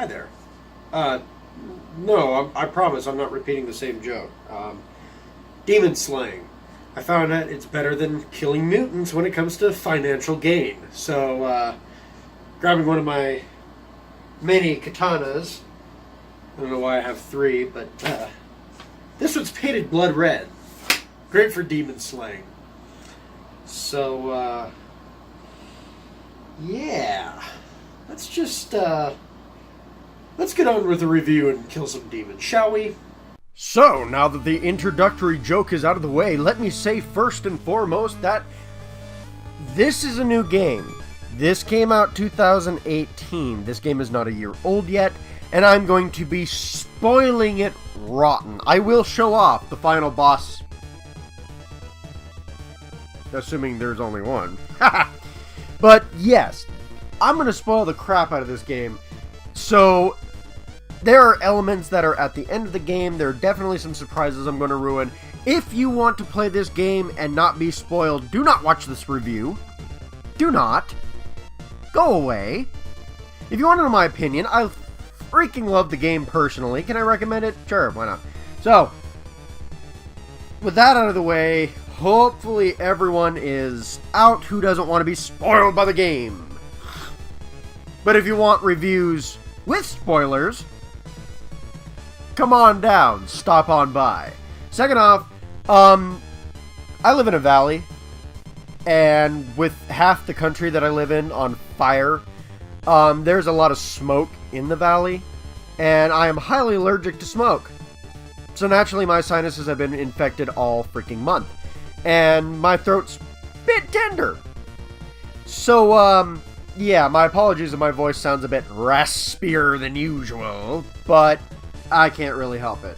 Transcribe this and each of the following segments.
Hi there. No, I promise I'm not repeating the same joke. Demon slaying. I found that it's better than killing mutants when it comes to financial gain. So, grabbing one of my many katanas. I don't know why I have 3, but this one's painted blood red. Great for demon slaying. So, yeah. Let's just, let's get on with the review and kill some demons, shall we? So, now that the introductory joke is out of the way, let me say first and foremost that this is a new game. This came out 2018. This game is not a year old yet, and I'm going to be spoiling it rotten. I will show off the final boss, assuming there's only one. But yes, I'm going to spoil the crap out of this game. So, there are elements that are at the end of the game. There are definitely some surprises I'm going to ruin. If you want to play this game and not be spoiled, do not watch this review. Do not. Go away. If you want to know my opinion, I freaking love the game personally. Can I recommend it? Sure, why not? So, with that out of the way, hopefully everyone is out who doesn't want to be spoiled by the game. But if you want reviews with spoilers, come on down, stop on by. Second off, I live in a valley, and with half the country that I live in on fire, there's a lot of smoke in the valley, and I am highly allergic to smoke. So naturally my sinuses have been infected all freaking month, and my throat's a bit tender. So, yeah, my apologies if my voice sounds a bit raspier than usual, but I can't really help it.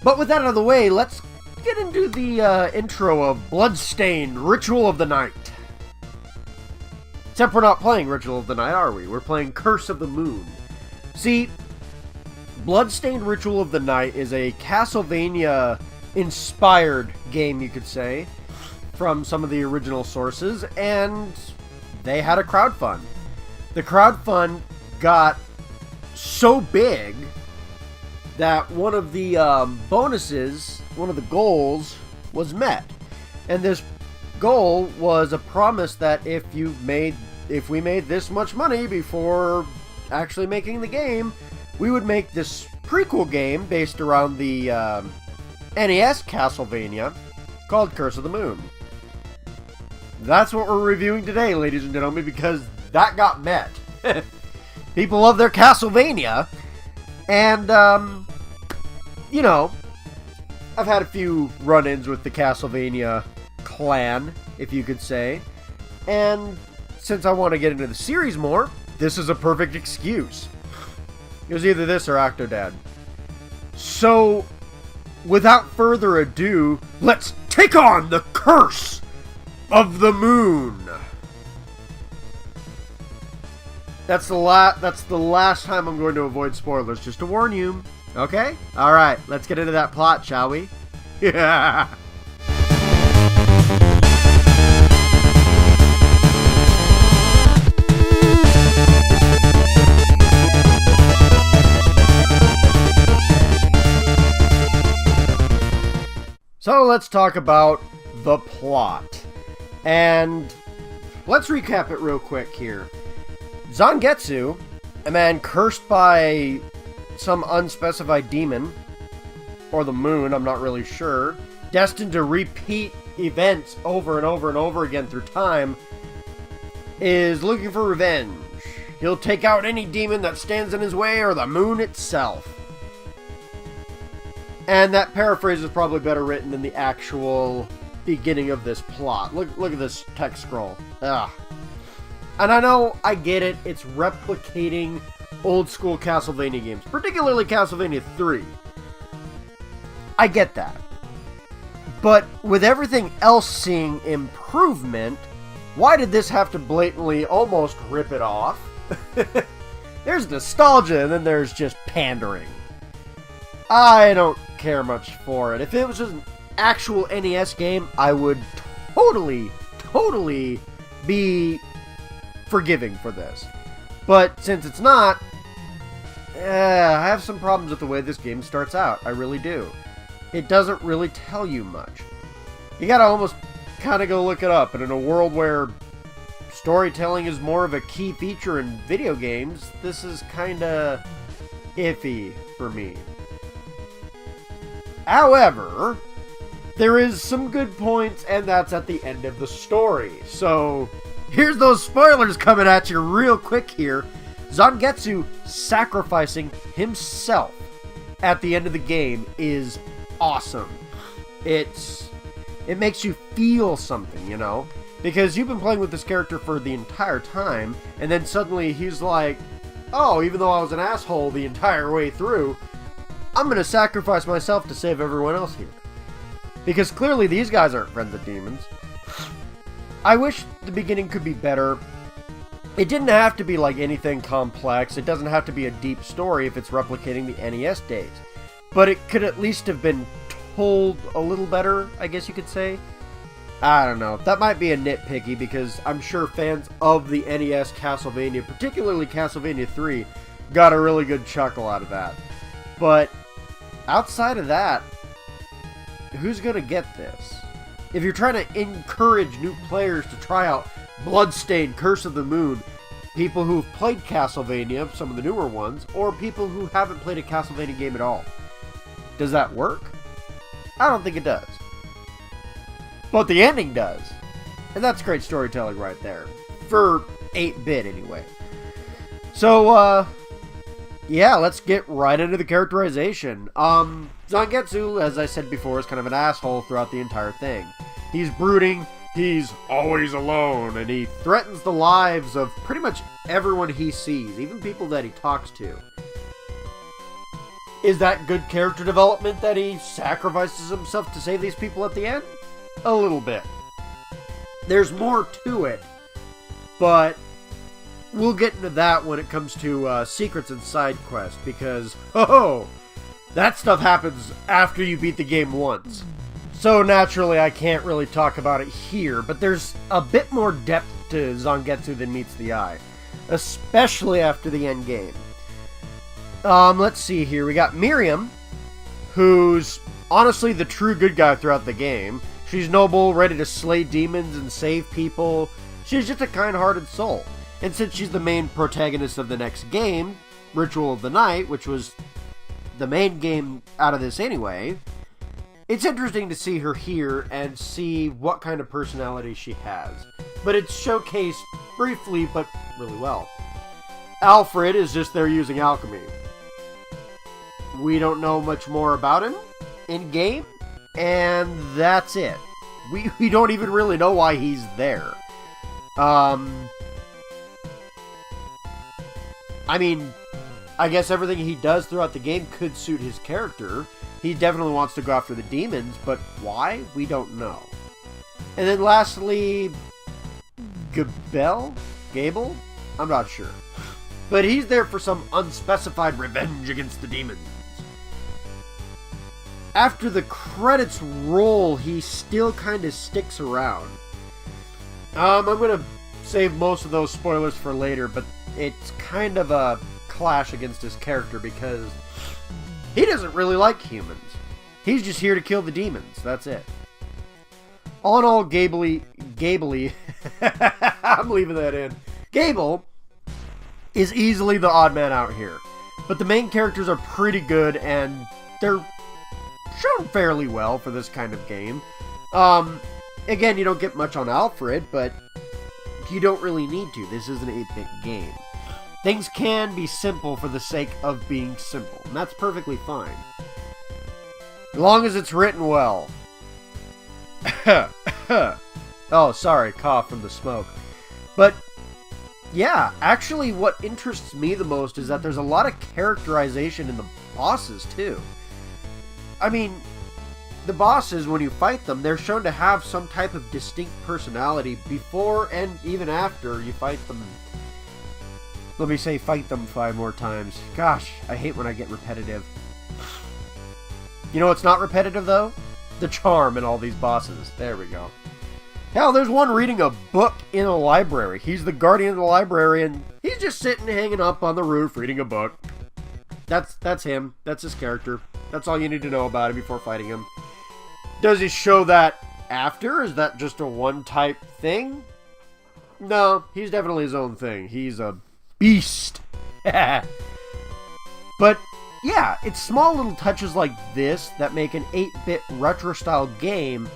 But with that out of the way, let's get into the intro of Bloodstained, Ritual of the Night. Except we're not playing Ritual of the Night, are we? We're playing Curse of the Moon. See, Bloodstained Ritual of the Night is a Casltevania-inspired game, you could say, from some of the original sources, and they had a crowdfund. The crowdfund got so big that one of the bonuses, one of the goals, was met. And this goal was a promise that if we made this much money before actually making the game, we would make this prequel game based around the NES Casltevania called Curse of the Moon. That's what we're reviewing today, ladies and gentlemen, because that got met. People love their Castlevania, and, you know, I've had a few run-ins with the Castlevania clan, if you could say, and since I want to get into the series more, this is a perfect excuse. It was either this or Octodad. So, without further ado, let's take on the Curse of the Moon. That's the last time I'm going to avoid spoilers, just to warn you. Okay? Alright, let's get into that plot, shall we? Yeah. So let's talk about the plot. And let's recap it real quick here. Zangetsu, a man cursed by some unspecified demon, or the moon, I'm not really sure, destined to repeat events over and over and over again through time, is looking for revenge. He'll take out any demon that stands in his way or the moon itself. And that paraphrase is probably better written than the actual beginning of this plot. Look at this text scroll. Ugh. And I know, I get it, it's replicating old school Castlevania games, particularly Castlevania 3. I get that. But with everything else seeing improvement, why did this have to blatantly almost rip it off? There's nostalgia, and then there's just pandering. I don't care much for it. If it was just an actual NES game, I would totally be forgiving for this. But since it's not, I have some problems with the way this game starts out. I really do. It doesn't really tell you much. You gotta almost kind of go look it up. And in a world where storytelling is more of a key feature in video games, this is kind of iffy for me. However, there is some good points, and that's at the end of the story. So, here's those spoilers coming at you real quick here. Zangetsu sacrificing himself at the end of the game is awesome. It makes you feel something, you know? Because you've been playing with this character for the entire time, and then suddenly he's like, oh, even though I was an asshole the entire way through, I'm gonna sacrifice myself to save everyone else here. Because clearly these guys aren't friends of demons. I wish the beginning could be better. It didn't have to be like anything complex. It doesn't have to be a deep story if it's replicating the NES days. But it could at least have been told a little better, I guess you could say. I don't know. That might be a nitpicky because I'm sure fans of the NES Casltevania, particularly Castlevania 3, got a really good chuckle out of that. But outside of that, who's going to get this? If you're trying to encourage new players to try out Bloodstained, Curse of the Moon, people who've played Castlevania, some of the newer ones, or people who haven't played a Castlevania game at all, does that work? I don't think it does. But the ending does. And that's great storytelling right there. For 8-bit anyway. So, yeah, let's get right into the characterization. Zangetsu, as I said before, is kind of an asshole throughout the entire thing. He's brooding, he's always alone, and he threatens the lives of pretty much everyone he sees, even people that he talks to. Is that good character development that he sacrifices himself to save these people at the end? A little bit. There's more to it, but we'll get into that when it comes to secrets and side quests, because, oh, that stuff happens after you beat the game once. So naturally, I can't really talk about it here, but there's a bit more depth to Zangetsu than meets the eye, especially after the end game. Let's see here. We got Miriam, who's honestly the true good guy throughout the game. She's noble, ready to slay demons and save people. She's just a kind-hearted soul. And since she's the main protagonist of the next game, Ritual of the Night, which was the main game out of this anyway, it's interesting to see her here and see what kind of personality she has. But it's showcased briefly, but really well. Alfred is just there using alchemy. We don't know much more about him in-game, and that's it. We don't even really know why he's there. I mean, I guess everything he does throughout the game could suit his character. He definitely wants to go after the demons, but why? We don't know. And then lastly, Gable? I'm not sure. But he's there for some unspecified revenge against the demons. After the credits roll, he still kind of sticks around. I'm going to save most of those spoilers for later, but it's kind of a clash against his character because he doesn't really like humans. He's just here to kill the demons. That's it. All in all, Gable, I'm leaving that in. Gable is easily the odd man out here. But the main characters are pretty good and they're shown fairly well for this kind of game. Again, you don't get much on Alfred, but you don't really need to. This is an 8-bit game. Things can be simple for the sake of being simple, and that's perfectly fine. As long as it's written well. Oh, sorry, cough from the smoke. But, yeah, actually what interests me the most is that there's a lot of characterization in the bosses, too. I mean, the bosses, when you fight them, they're shown to have some type of distinct personality before and even after you fight them. Let me say fight them 5 more times. Gosh, I hate when I get repetitive. You know what's not repetitive, though? The charm in all these bosses. There we go. Hell, there's one reading a book in a library. He's the guardian of the library, and he's just sitting hanging up on the roof reading a book. That's him. That's his character. That's all you need to know about him before fighting him. Does he show that after? Is that just a one-type thing? No, he's definitely his own thing. He's a beast. But, yeah, it's small little touches like this that make an 8-bit retro-style game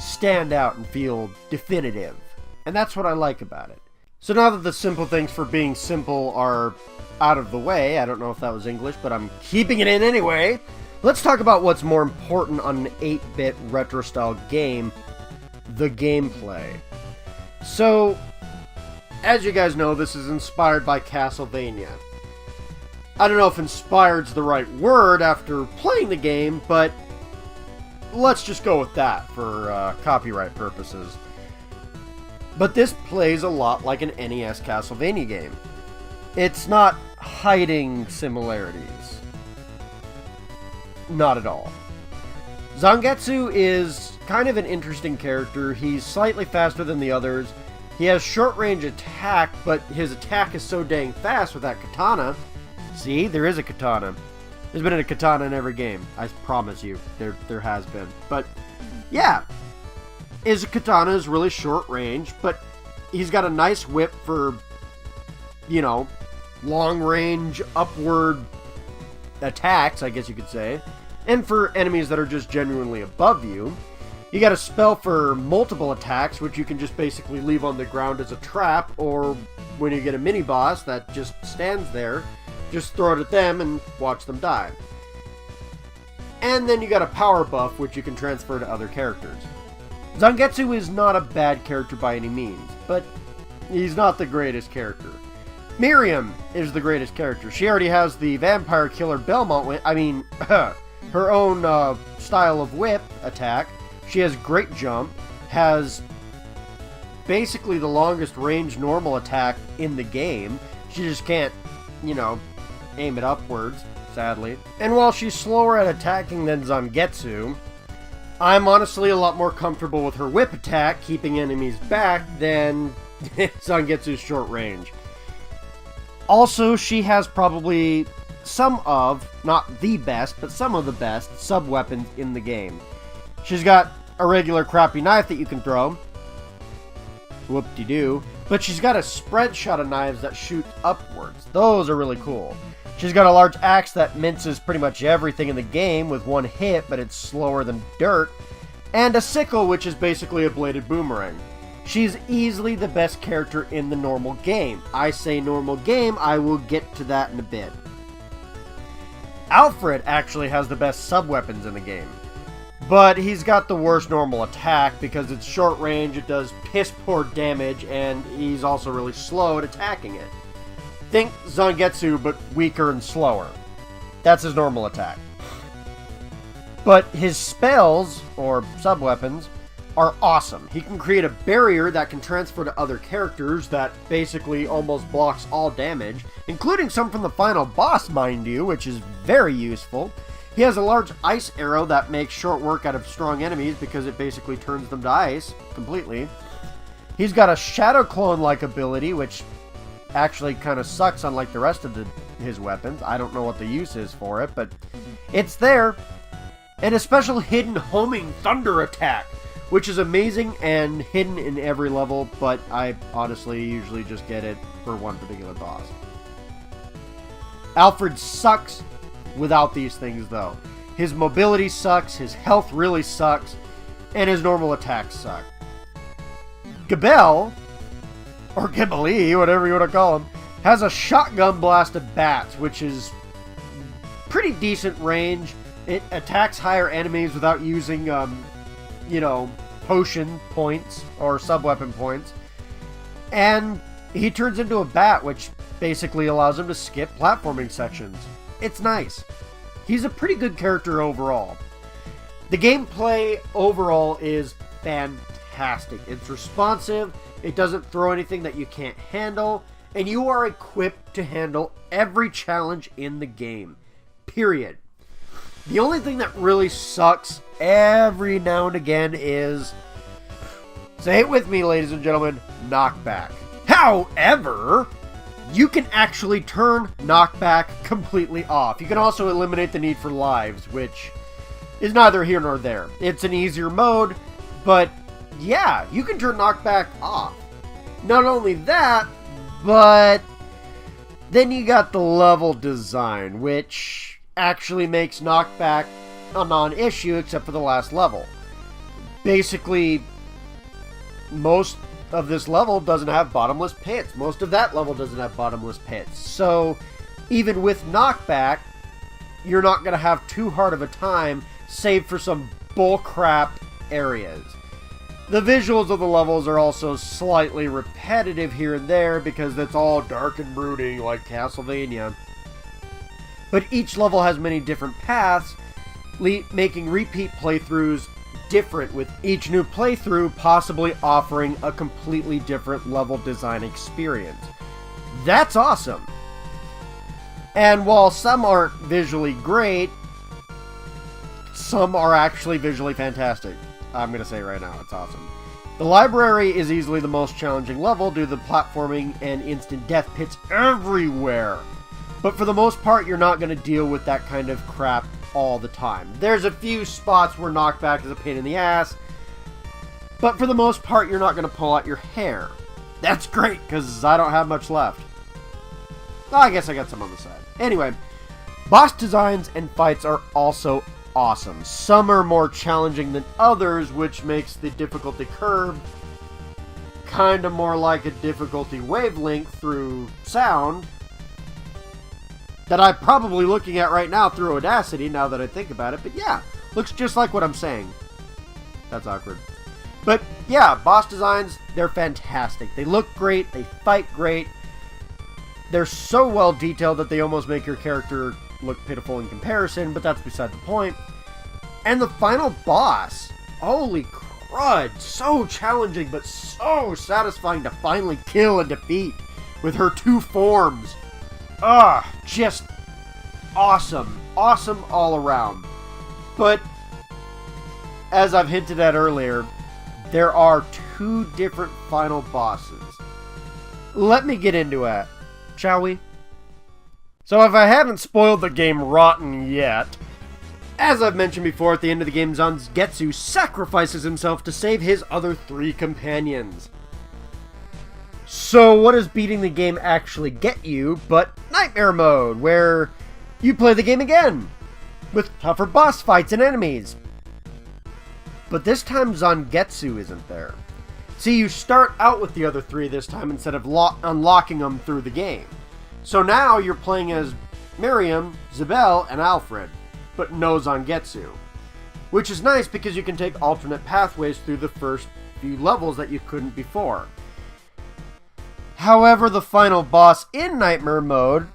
stand out and feel definitive. And that's what I like about it. So now that the simple things for being simple are out of the way, I don't know if that was English, but I'm keeping it in anyway, let's talk about what's more important on an 8-bit retro-style game, the gameplay. So, as you guys know, this is inspired by Casltevania. I don't know if inspired's the right word after playing the game, but let's just go with that for copyright purposes. But this plays a lot like an NES Casltevania game. It's not hiding similarities. Not at all. Zangetsu is kind of an interesting character. He's slightly faster than the others. He has short-range attack, but his attack is so dang fast with that katana. See, there is a katana. There's been a katana in every game. I promise you, there has been. But, yeah. His katana is really short-range, but he's got a nice whip for, you know, long-range, upward attacks, I guess you could say. And for enemies that are just genuinely above you. You got a spell for multiple attacks, which you can just basically leave on the ground as a trap, or when you get a mini-boss that just stands there, just throw it at them and watch them die. And then you got a power buff, which you can transfer to other characters. Zangetsu is not a bad character by any means, but he's not the greatest character. Miriam is the greatest character. She already has the Vampire Killer Belmont, her own style of whip attack. She has great jump, has basically the longest range normal attack in the game. She just can't, you know, aim it upwards, sadly. And while she's slower at attacking than Zangetsu, I'm honestly a lot more comfortable with her whip attack, keeping enemies back, than Zangetsu's short range. Also, she has probably some of, not the best, but some of the best sub-weapons in the game. She's got a regular crappy knife that you can throw. Whoop-de-doo. But she's got a spread shot of knives that shoot upwards. Those are really cool. She's got a large axe that minces pretty much everything in the game with one hit, but it's slower than dirt. And a sickle, which is basically a bladed boomerang. She's easily the best character in the normal game. I say normal game, I will get to that in a bit. Alfred actually has the best sub-weapons in the game. But he's got the worst normal attack because it's short range, it does piss poor damage, and he's also really slow at attacking it. Think Zangetsu, but weaker and slower. That's his normal attack. But his spells, or sub-weapons, are awesome. He can create a barrier that can transfer to other characters that basically almost blocks all damage, including some from the final boss, mind you, which is very useful. He has a large ice arrow that makes short work out of strong enemies because it basically turns them to ice completely. He's got a shadow clone-like ability, which actually kind of sucks unlike the rest of his weapons. I don't know what the use is for it, but it's there. And a special hidden homing thunder attack, which is amazing and hidden in every level, but I honestly usually just get it for one particular boss. Alfred sucks without these things, though. His mobility sucks, his health really sucks, and his normal attacks suck. Gabel, or Ghibli, whatever you want to call him, has a shotgun blast of bats, which is pretty decent range. It attacks higher enemies without using, potion points or sub-weapon points. And he turns into a bat, which basically allows him to skip platforming sections. It's nice. He's a pretty good character overall. The gameplay overall is fantastic. It's responsive, it doesn't throw anything that you can't handle, and you are equipped to handle every challenge in the game. Period. The only thing that really sucks every now and again is, say it with me, ladies and gentlemen, knockback. However, you can actually turn knockback completely off. You can also eliminate the need for lives, which is neither here nor there. It's an easier mode, but yeah, you can turn knockback off. Not only that, but then you got the level design, which actually makes knockback a non-issue except for the last level. Basically, most of this level doesn't have bottomless pits. Most of that level doesn't have bottomless pits. So, even with knockback, you're not going to have too hard of a time, save for some bullcrap areas. The visuals of the levels are also slightly repetitive here and there because it's all dark and brooding like Casltevania. But each level has many different paths, making repeat playthroughs different, with each new playthrough possibly offering a completely different level design experience. That's awesome! And while some aren't visually great, some are actually visually fantastic. I'm going to say right now, it's awesome. The library is easily the most challenging level due to the platforming and instant death pits everywhere. But for the most part, you're not going to deal with that kind of crap all the time. There's a few spots where knockback is a pain in the ass, but for the most part, you're not going to pull out your hair. That's great, because I don't have much left. Well, I guess I got some on the side. Anyway, boss designs and fights are also awesome. Some are more challenging than others, which makes the difficulty curve kind of more like a difficulty wavelength through sound that I'm probably looking at right now through Audacity, now that I think about it. But yeah, looks just like what I'm saying. That's awkward. But yeah, boss designs, they're fantastic. They look great, they fight great. They're so well detailed that they almost make your character look pitiful in comparison, but that's beside the point. And the final boss, holy crud, so challenging but so satisfying to finally kill and defeat with her two forms. Just awesome. Awesome all around. But as I've hinted at earlier, there are two different final bosses. Let me get into it, shall we? So if I haven't spoiled the game rotten yet, as I've mentioned before, at the end of the game, Zangetsu sacrifices himself to save his other three companions. So what does beating the game actually get you but Nightmare Mode, where you play the game again, with tougher boss fights and enemies. But this time Zangetsu isn't there. See, you start out with the other three this time instead of unlocking them through the game. So now you're playing as Miriam, Zabel, and Alfred, but no Zangetsu. Which is nice because you can take alternate pathways through the first few levels that you couldn't before. However, the final boss in Nightmare Mode,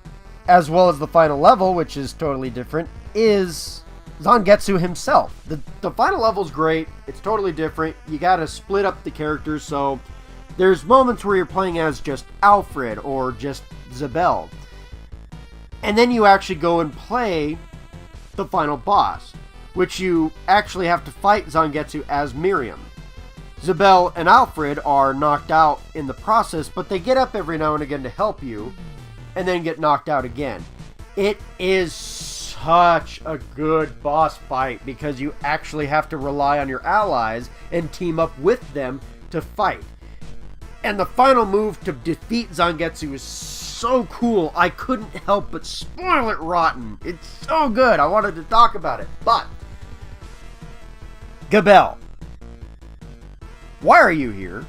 as well as the final level, which is totally different, is Zangetsu himself. The final level's great, it's totally different, you gotta split up the characters, so there's moments where you're playing as just Alfred or just Zabel. And then you actually go and play the final boss, which you actually have to fight Zangetsu as Miriam. Zabel and Alfred are knocked out in the process, but they get up every now and again to help you, and then get knocked out again. It is such a good boss fight, because you actually have to rely on your allies and team up with them to fight. And the final move to defeat Zangetsu is so cool, I couldn't help but spoil it rotten. It's so good, I wanted to talk about it. But, Gabel, why are you here?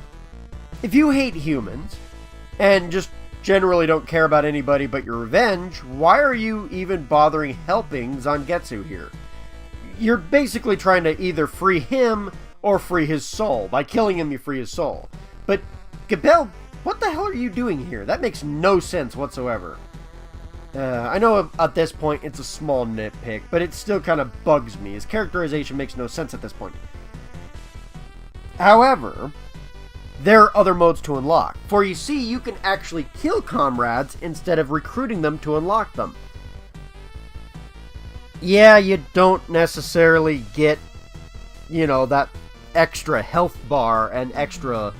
If you hate humans, and just generally don't care about anybody but your revenge, why are you even bothering helping Zangetsu here? You're basically trying to either free him or free his soul. By killing him, you free his soul. But, Gabel, what the hell are you doing here? That makes no sense whatsoever. I know at this point it's a small nitpick, but it still kind of bugs me. His characterization makes no sense at this point. However, there are other modes to unlock. For you see, you can actually kill comrades instead of recruiting them to unlock them. Yeah, you don't necessarily get, that extra health bar and extra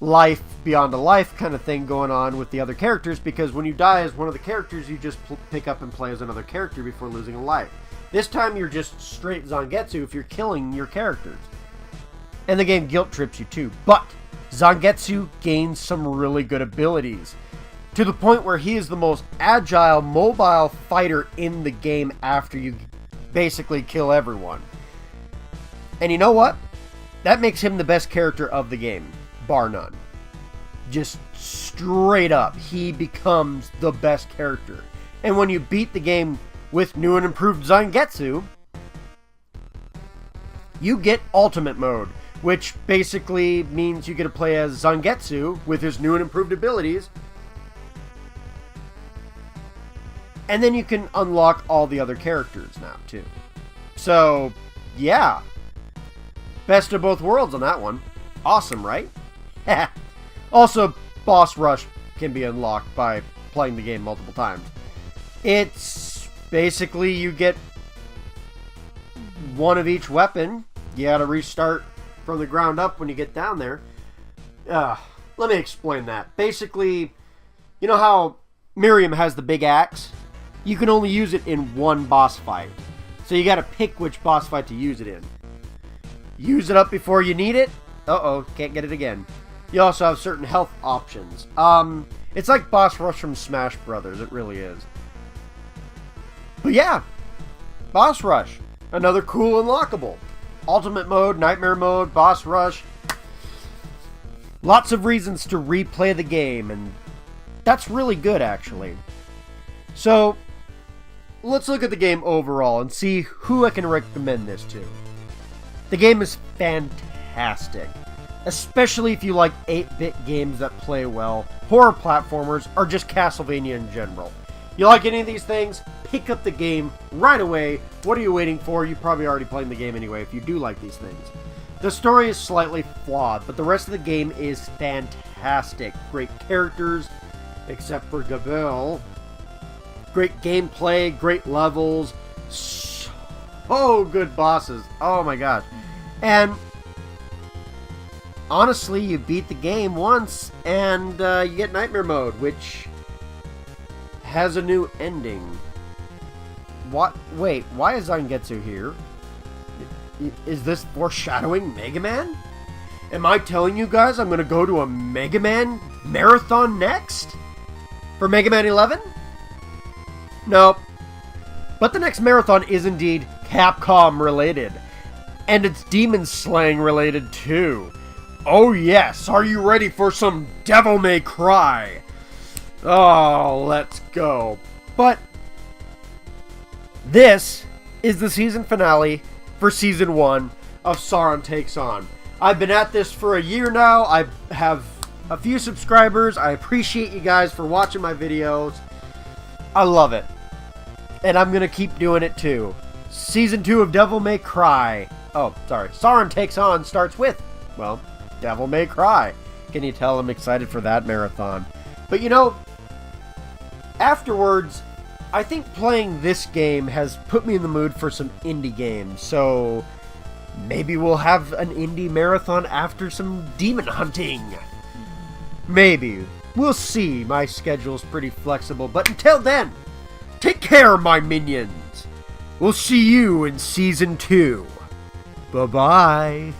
life beyond a life kind of thing going on with the other characters, because when you die as one of the characters, you just pick up and play as another character before losing a life. This time you're just straight Zangetsu if you're killing your characters. And the game guilt trips you too, but Zangetsu gains some really good abilities, to the point where he is the most agile, mobile fighter in the game after you basically kill everyone. And you know what? That makes him the best character of the game, bar none. Just straight up, he becomes the best character. And when you beat the game with new and improved Zangetsu, you get Ultimate Mode, which basically means you get to play as Zangetsu with his new and improved abilities. And then you can unlock all the other characters now, too. So, yeah. Best of both worlds on that one. Awesome, right? Also, Boss Rush can be unlocked by playing the game multiple times. It's basically you get one of each weapon. You gotta restart from the ground up when you get down there. Let me explain that. Basically, you know how Miriam has the big axe? You can only use it in one boss fight. So you gotta pick which boss fight to use it in. Use it up before you need it. Uh-oh, can't get it again. You also have certain health options. It's like Boss Rush from Smash Brothers. It really is. But yeah, Boss Rush. Another cool unlockable. Ultimate Mode, Nightmare Mode, Boss Rush. Lots of reasons to replay the game, and that's really good, actually. So, let's look at the game overall and see who I can recommend this to. The game is fantastic, especially if you like 8-bit games that play well, horror platformers, or just Castlevania in general. You like any of these things? Pick up the game right away. What are you waiting for? You're probably already playing the game anyway if you do like these things. The story is slightly flawed, but the rest of the game is fantastic. Great characters, except for Gabelle. Great gameplay, great levels, so good bosses. Oh my gosh. And honestly, you beat the game once and you get Nightmare Mode, which has a new ending. What? Wait, why is Zangetsu here? Is this foreshadowing Mega Man? Am I telling you guys I'm going to go to a Mega Man marathon next? For Mega Man 11? Nope. But the next marathon is indeed Capcom related. And it's demon slaying related too. Oh yes, are you ready for some Devil May Cry? Oh, let's go. But this is the season finale for Season 1 of Sauron Takes On. I've been at this for a year now. I have a few subscribers. I appreciate you guys for watching my videos. I love it. And I'm going to keep doing it too. Season 2 of Devil May Cry. Oh, sorry. Sauron Takes On starts with, well, Devil May Cry. Can you tell I'm excited for that marathon? But you know, afterwards, I think playing this game has put me in the mood for some indie games. So maybe we'll have an indie marathon after some demon hunting. Maybe. We'll see. My schedule's pretty flexible. But until then, take care, my minions. We'll see you in Season 2. Bye-bye.